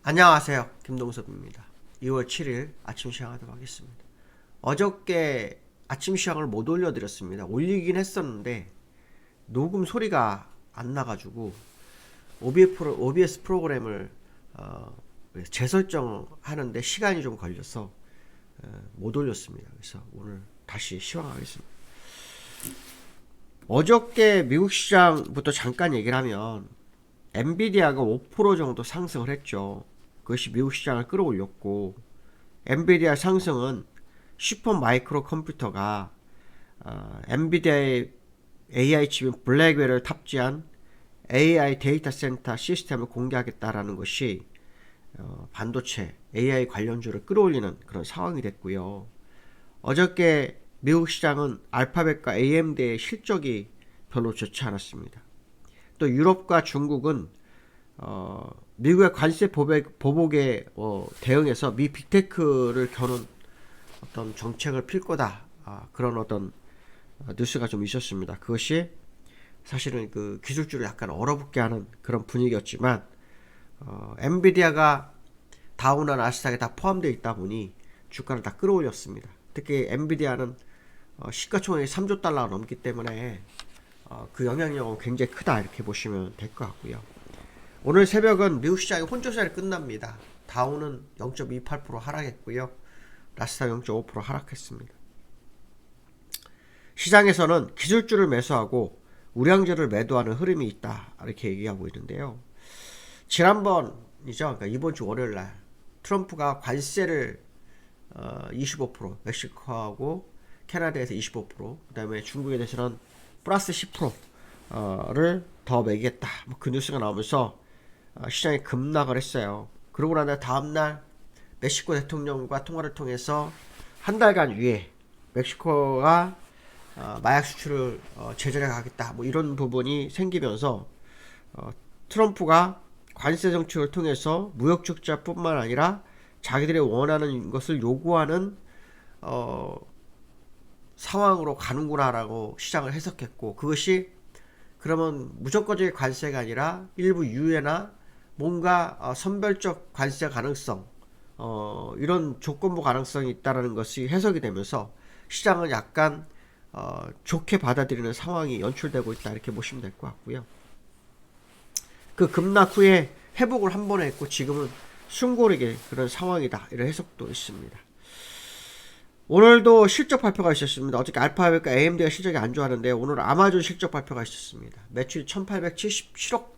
안녕하세요. 김동섭입니다. 2월 7일 아침 시작하도록 하겠습니다. 어저께 아침 시황을 못 올려드렸습니다. 올리긴 했었는데 녹음 소리가 안 나가지고 OBS 프로그램을 재설정하는데 시간이 좀 걸려서 못 올렸습니다. 그래서 오늘 다시 시황하겠습니다. 어저께 미국 시장부터 잠깐 얘기를 하면 엔비디아가 5% 정도 상승을 했죠. 그것이 미국 시장을 끌어올렸고, 엔비디아 상승은 슈퍼 마이크로 컴퓨터가 엔비디아의 AI 칩인 블랙웰을 탑재한 AI 데이터 센터 시스템을 공개하겠다라는 것이 반도체 AI 관련주를 끌어올리는 그런 상황이 됐고요. 어저께 미국 시장은 알파벳과 AMD의 실적이 별로 좋지 않았습니다. 또 유럽과 중국은 미국의 관세 보복에 대응해서 미 빅테크를 겨눈 어떤 정책을 필 거다, 그런 어떤 뉴스가 좀 있었습니다. 그것이 사실은 그 기술주를 약간 얼어붙게 하는 그런 분위기였지만 엔비디아가 다우나 나스닥에 다 포함되어 있다 보니 주가를 다 끌어올렸습니다. 특히 엔비디아는 시가총액이 3조 달러가 넘기 때문에 그 영향력은 굉장히 크다, 이렇게 보시면 될 것 같고요. 오늘 새벽은 미국 시장이 혼조세를 끝납니다. 다우는 0.28% 하락했고요. 나스닥 0.5% 하락했습니다. 시장에서는 기술주를 매수하고 우량주를 매도하는 흐름이 있다, 이렇게 얘기하고 있는데요. 지난번이죠. 그러니까 이번 주 월요일 날 트럼프가 관세를 25%, 멕시코하고 캐나다에서 25%, 그 다음에 중국에 대해서는 플러스 10%를 더 매기겠다, 그 뉴스가 나오면서 시장이 급락을 했어요. 그러고 난 다음날 멕시코 대통령과 통화를 통해서 한 달간 위에 멕시코가 마약 수출을 제재해 가겠다, 이런 부분이 생기면서 트럼프가 관세 정책을 통해서 무역 적자뿐만 아니라 자기들이 원하는 것을 요구하는 상황으로 가는구나라고 시장을 해석했고, 그것이 그러면 무조건적인 관세가 아니라 일부 유예나 뭔가 선별적 관세 가능성, 이런 조건부 가능성이 있다는 것이 해석이 되면서 시장은 약간 좋게 받아들이는 상황이 연출되고 있다, 이렇게 보시면 될 것 같고요. 그 급락 후에 회복을 한 번에 했고 지금은 숨고르게 그런 상황이다, 이런 해석도 있습니다. 오늘도 실적 발표가 있었습니다. 어저께 알파벳과 AMD가 실적이 안 좋았는데 오늘 아마존 실적 발표가 있었습니다. 매출이 1877억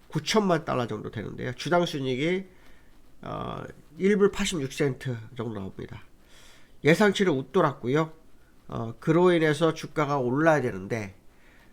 9천만 달러 정도 되는데요. 주당 순이익이 1불 86센트 정도 나옵니다. 예상치를 웃돌았고요. 그로 인해서 주가가 올라야 되는데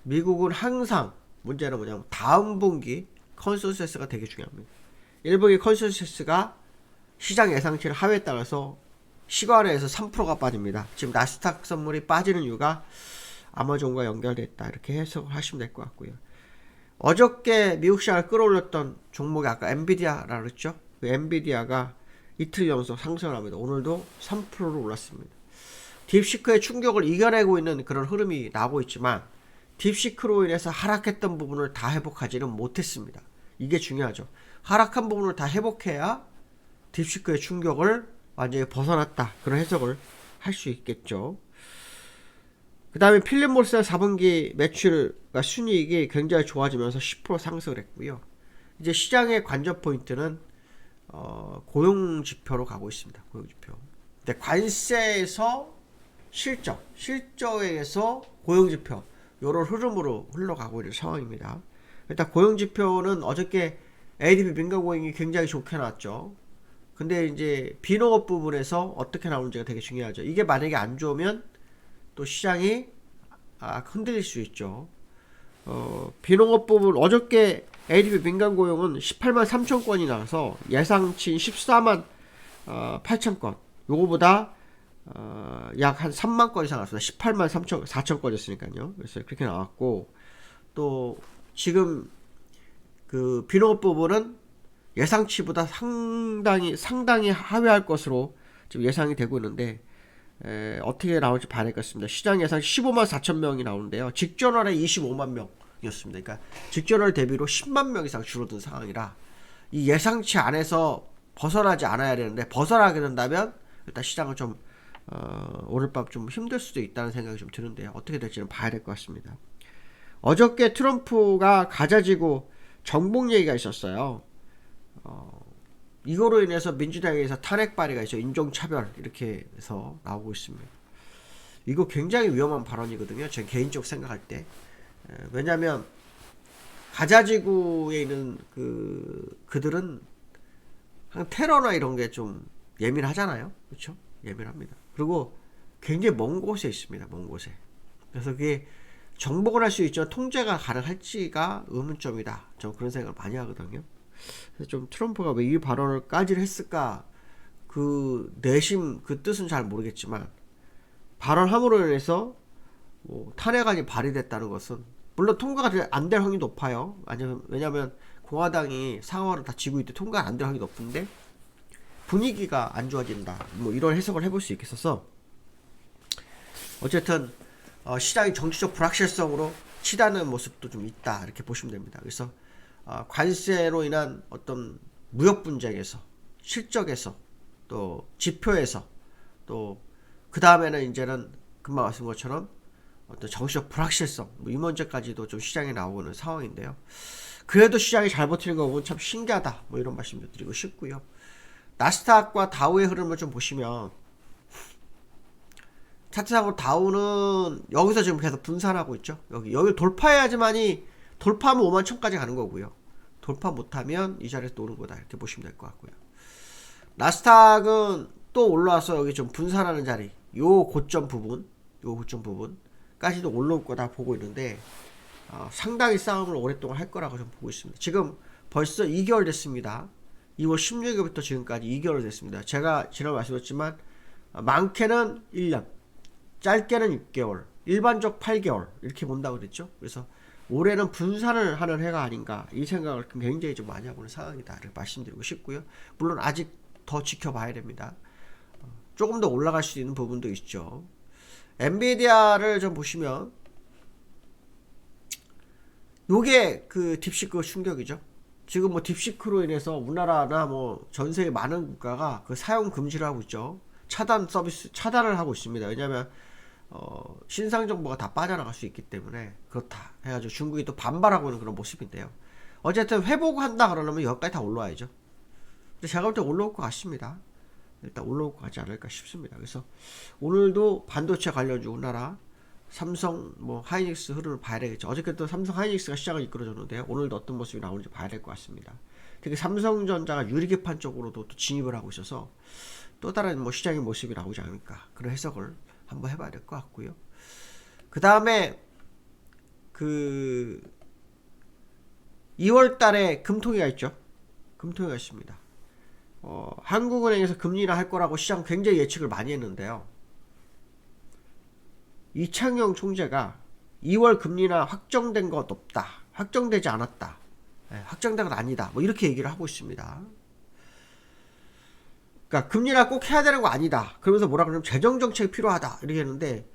미국은 항상 문제는 뭐냐면 다음 분기 컨센서스가 되게 중요합니다. 1분기 컨센서스가 시장 예상치를 하회에 따라서 시간에서 3%가 빠집니다. 지금 나스닥 선물이 빠지는 이유가 아마존과 연결됐다, 이렇게 해석을 하시면 될 것 같고요. 어저께 미국 시장을 끌어올렸던 종목이 아까 엔비디아라고 그랬죠. 그 엔비디아가 이틀 연속 상승을 합니다. 오늘도 3%로 올랐습니다. 딥시크의 충격을 이겨내고 있는 그런 흐름이 나오고 있지만 딥시크로 인해서 하락했던 부분을 다 회복하지는 못했습니다. 이게 중요하죠. 하락한 부분을 다 회복해야 딥시크의 충격을 완전히 벗어났다, 그런 해석을 할 수 있겠죠. 그 다음에 필립몰스의 4분기 매출과 순이익이 굉장히 좋아지면서 10% 상승을 했고요. 이제 시장의 관전 포인트는 고용지표로 가고 있습니다. 고용지표. 근데 관세에서 실적에서 고용지표, 이런 흐름으로 흘러가고 있는 상황입니다. 일단 고용지표는 어저께 ADP 민간고용이 굉장히 좋게 나왔죠. 근데 이제 비농업 부분에서 어떻게 나오는지가 되게 중요하죠. 이게 만약에 안 좋으면 또 시장이 흔들릴 수 있죠. 비농업 부분 어저께 ADP 민간 고용은 18만 3천 건이 나와서 예상치인 14만 8천 건, 요거보다 약 한 3만 건 이상 나왔습니다. 18만 3천 4천 건이었으니까요. 그래서 그렇게 나왔고, 또 지금 그 비농업 부분은 예상치보다 상당히 하회할 것으로 지금 예상이 되고 있는데 어떻게 나올지 봐야겠습니다. 시장 예상 15만 4천 명이 나오는데요. 직전월에 25만 명이었습니다. 그러니까 직전월 대비로 10만 명 이상 줄어든 상황이라 이 예상치 안에서 벗어나지 않아야 되는데 벗어나게 된다면 일단 시장은 좀 오늘 밤 좀 힘들 수도 있다는 생각이 좀 드는데요. 어떻게 될지는 봐야 될 것 같습니다. 어저께 트럼프가 가자지구 정복 얘기가 있었어요. 이거로 인해서 민주당에서 탄핵 발의가 있어 인종차별 이렇게 해서 나오고 있습니다. 이거 굉장히 위험한 발언이거든요. 제 개인적 생각할 때. 왜냐하면 가자지구에 있는 그들은 테러나 이런 게 좀 예민하잖아요. 그렇죠? 예민합니다. 그리고 굉장히 먼 곳에 있습니다. 먼 곳에. 그래서 그게 정복을 할 수 있지만 통제가 가능할지가 의문점이다. 저는 그런 생각을 많이 하거든요. 그래서 좀 트럼프가 왜 이 발언을까지 했을까? 그 내심 그 뜻은 잘 모르겠지만 발언함으로 인해서 뭐 탄핵안이 발의됐다는 것은 물론 통과가 안 될 확률이 높아요. 왜냐하면 공화당이 상하를 다 쥐고 있대 통과가 안 될 확률이 높은데 분위기가 안 좋아진다. 뭐 이런 해석을 해볼 수 있겠어서 어쨌든 시장이 정치적 불확실성으로 치닫는 모습도 좀 있다 이렇게 보시면 됩니다. 그래서 관세로 인한 어떤 무역 분쟁에서 실적에서 또 지표에서 또 그 다음에는 이제는 금방 말씀드린 것처럼 어떤 정치적 불확실성 이 문제까지도 좀 시장에 나오는 상황인데요. 그래도 시장이 잘 버티는 거 보면 참 신기하다 뭐 이런 말씀도 드리고 싶고요. 나스닥과 다우의 흐름을 좀 보시면 차트상으로 다우는 여기서 지금 계속 분산하고 있죠. 여기를 돌파해야지만이 돌파하면 5만 1000까지 가는 거고요. 돌파 못하면 이 자리에서 노는 거다 이렇게 보시면 될 것 같고요. 나스닥은 또 올라와서 여기 좀 분산하는 자리 요 고점 부분까지도 올라올 거다 보고 있는데 상당히 싸움을 오랫동안 할 거라고 좀 보고 있습니다. 지금 벌써 2개월 됐습니다. 2월 16일부터 지금까지 2개월 됐습니다. 제가 지난번에 말씀드렸지만 많게는 1년, 짧게는 6개월, 일반적 8개월 이렇게 본다고 그랬죠. 그래서 올해는 분산을 하는 해가 아닌가 이 생각을 굉장히 좀 많이 하고 있는 상황이다 이렇게 말씀드리고 싶고요. 물론 아직 더 지켜봐야 됩니다. 조금 더 올라갈 수 있는 부분도 있죠. 엔비디아를 좀 보시면 요게 그 딥시크 충격이죠. 지금 뭐 딥시크로 인해서 우리나라나 뭐 전 세계 많은 국가가 그 사용 금지를 하고 있죠. 차단을 하고 있습니다. 왜냐하면 신상 정보가 다 빠져나갈 수 있기 때문에 그렇다 해가지고 중국이 또 반발하고 있는 그런 모습인데요. 어쨌든 회복한다 그러려면 여기까지 다 올라와야죠. 근데 제가 볼 때 올라올 것 같습니다. 일단 올라올 것 같지 않을까 싶습니다. 그래서 오늘도 반도체 관련주 우리나라 삼성 뭐 하이닉스 흐름을 봐야 되겠죠. 어저께 또 삼성 하이닉스가 시장을 이끌어줬는데요. 오늘도 어떤 모습이 나오는지 봐야 될 것 같습니다. 특히 삼성전자가 유리기판 쪽으로도 또 진입을 하고 있어서 또 다른 뭐 시장의 모습이 나오지 않을까 그런 해석을 한번 해봐야 될 것 같고요. 그 다음에 그 2월달에 금통위가 있죠. 금통위가 있습니다. 한국은행에서 금리를 할 거라고 시장 굉장히 예측을 많이 했는데요. 이창용 총재가 2월 금리나 확정된 것 없다. 확정되지 않았다. 확정된 건 아니다. 뭐 이렇게 얘기를 하고 있습니다. 그러니까 금리나 꼭 해야 되는 거 아니다. 그러면서 뭐라 그러면 재정정책이 필요하다. 이렇게 했는데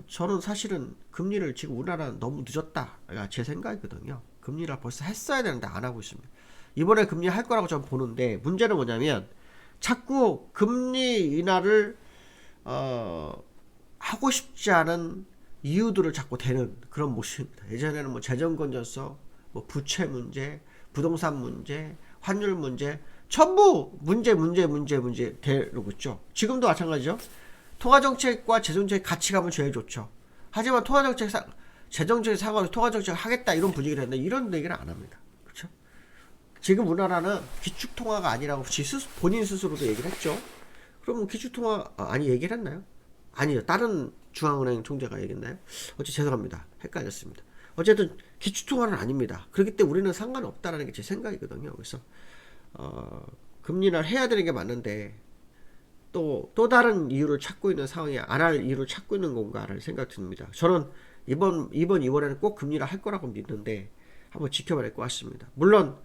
저는 사실은 금리를 지금 우리나라는 너무 늦었다. 제 생각이거든요. 금리를 벌써 했어야 되는데 안 하고 있습니다. 이번에 금리 할 거라고 저는 보는데 문제는 뭐냐면 자꾸 금리 인하를 하고 싶지 않은 이유들을 자꾸 대는 그런 모습입니다. 예전에는 뭐 재정 건전성, 뭐 부채 문제, 부동산 문제, 환율 문제 전부 문제 대놓고 있죠. 지금도 마찬가지죠. 통화정책과 재정정책 같이 가면 제일 좋죠. 하지만 통화정책 재정정책 상관없이 통화정책을 하겠다 이런 분위기를 했는데 이런 얘기를 안 합니다. 그렇죠? 지금 우리나라는 기축통화가 아니라고 본인 스스로도 얘기를 했죠. 그럼 기축통화 아니 얘기를 했나요? 아니요. 다른 중앙은행 총재가 얘기했나요? 죄송합니다. 헷갈렸습니다. 어쨌든 기축통화는 아닙니다. 그렇기 때문에 우리는 상관없다라는 게 제 생각이거든요. 그래서 금리를 해야 되는 게 맞는데 또 다른 이유를 찾고 있는 상황이 안 할 이유를 찾고 있는 건가라는 생각이 듭니다. 저는 이번 2월에는 꼭 금리를 할 거라고 믿는데 한번 지켜봐야 될 것 같습니다. 물론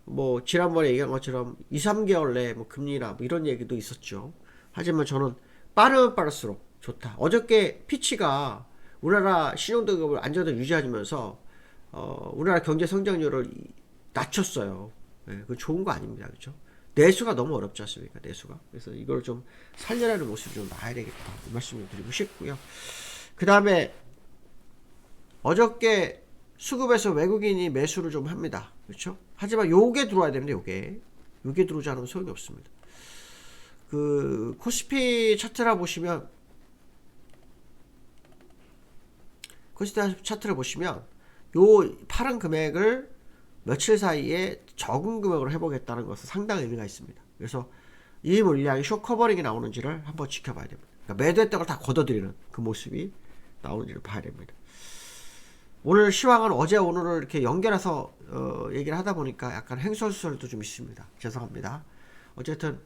뭐 지난번에 얘기한 것처럼 2-3개월 내에 뭐 금리나 뭐 이런 얘기도 있었죠. 하지만 저는 빠르면 빠를수록 좋다. 어저께 피치가 우리나라 신용등급을 안정적으로 유지하면서 우리나라 경제 성장률을 낮췄어요. 예, 그 좋은 거 아닙니다. 그렇죠? 내수가 너무 어렵지 않습니까? 내수가. 그래서 이걸 좀 살려내는 모습이 좀 나야 되겠다. 이 말씀을 드리고 싶고요. 그 다음에 어저께 수급에서 외국인이 매수를 좀 합니다. 그렇죠? 하지만 요게 들어와야 됩니다. 요게 들어오지 않으면 소용이 없습니다. 그 코스피 차트라 보시면 요 파란 금액을 며칠 사이에 적은 금액으로 해보겠다는 것은 상당히 의미가 있습니다. 그래서 이 물량이 쇼 커버링이 나오는지를 한번 지켜봐야 됩니다. 그러니까 매도했던 걸 다 걷어들이는 그 모습이 나오는지를 봐야 됩니다. 오늘 시황은 어제 오늘을 이렇게 연결해서 얘기를 하다 보니까 약간 횡설수설도 좀 있습니다. 죄송합니다. 어쨌든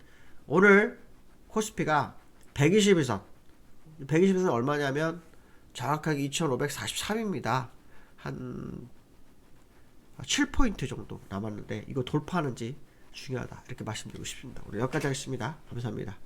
오늘 코스피가 121선 121선 얼마냐면 정확하게 2543입니다. 한 7포인트 정도 남았는데 이거 돌파하는지 중요하다 이렇게 말씀드리고 싶습니다. 오늘 여기까지 하겠습니다. 감사합니다.